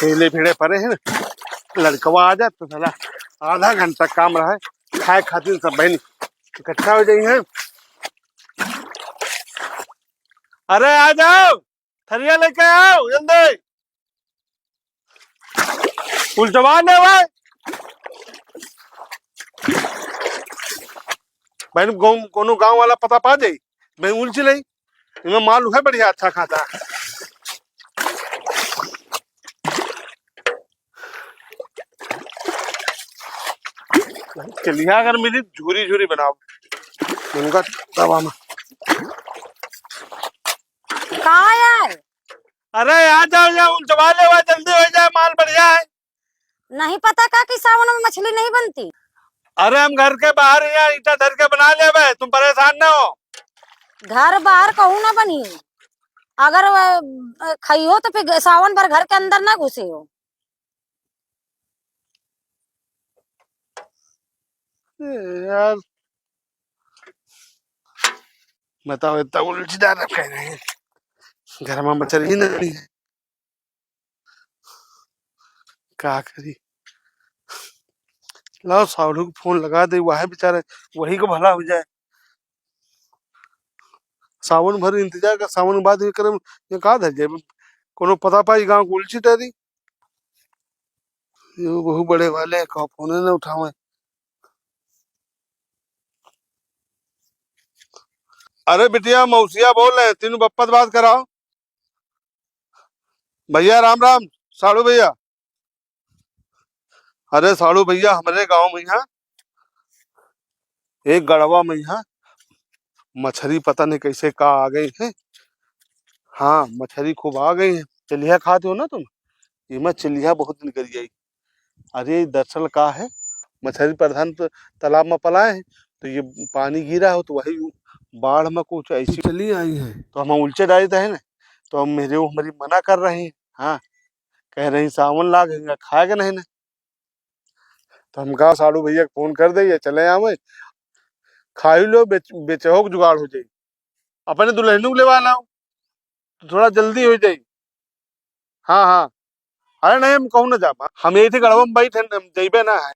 केले भेड़े पड़े हैं, लड़कवा आ जाए तो साला आधा घंटा काम रहा है, खाए खातिर सब बहन इकट्ठा हो जाई है। अरे आ जाओ, थरिया लेके आओ जल्दी। उल्टवा ने भाई बहन कोनो गांव वाला पता पा जाई, मैं उलझ लई इनमें माल है बढ़िया अच्छा खाता। चलिए अगर मिली झूरी झूरी बनाओ उनका तवा में। कहाँ यार? अरे आ जाओ या उल्टवा ले हुआ, जल्दी हो जाए, माल बढ़िया है। नहीं पता का कि सावन में मछली नहीं बनती? अरे हम घर के बाहर यहाँ ईटा धर के बना ले बे, तुम परेशान न हो। घर बाहर कहूँ ना बनी, अगर खाई हो तो फिर सावन भर घर के अंदर ना घुसे हो। यार बताओ इतना उलझदार रखा है, घर में मच्छर ही नहीं है, क्या करी। लाओ साउरू को फोन लगा दे, वह बेचारा वही को भला हो जाए। सावन भर इंतजार कर, सावन बाद ये करे ये कहा धर जाए, कोनो पता पाई गांव को उलझी डरी। ये बहु बड़े वाले का फोन न उठावे। अरे बिटिया मौसिया बोल रहे, तीनों बप्पत बात कराओ। भैया राम राम, साड़ू भैया। अरे साड़ू भैया हमारे गांव में यहाँ एक गढ़वा में यहाँ मछली पता नहीं कैसे का आ गई है। हाँ मछली खूब आ गई है। चिलिया खाते हो ना तुम? ये मैं चिलिया बहुत दिन कर गई। अरे दरअसल का है, मछली प्रधान तो तालाब में पलाए हैं, तो ये पानी गिरा हो तो वही बाढ़ में कुछ ऐसी चली आई है, तो हम उलझे डाले थे ना, तो हम मेरे वो हमारी मना कर रहे हैं। हाँ कह रही सावन लागेगा खाएगा नहीं ना, तो हम कहा साड़ू भैया को फोन कर दे चले आवे, खा ही लो, बेचहो के जुगाड़ हो जाए। अपने दुल्हनों को लेवा लाओ तो थोड़ा जल्दी हो जाए। हाँ हाँ, अरे नहीं हम कहूँ ना जा, हम यही थे गढ़वा में बैठे, हम जइबे ना है।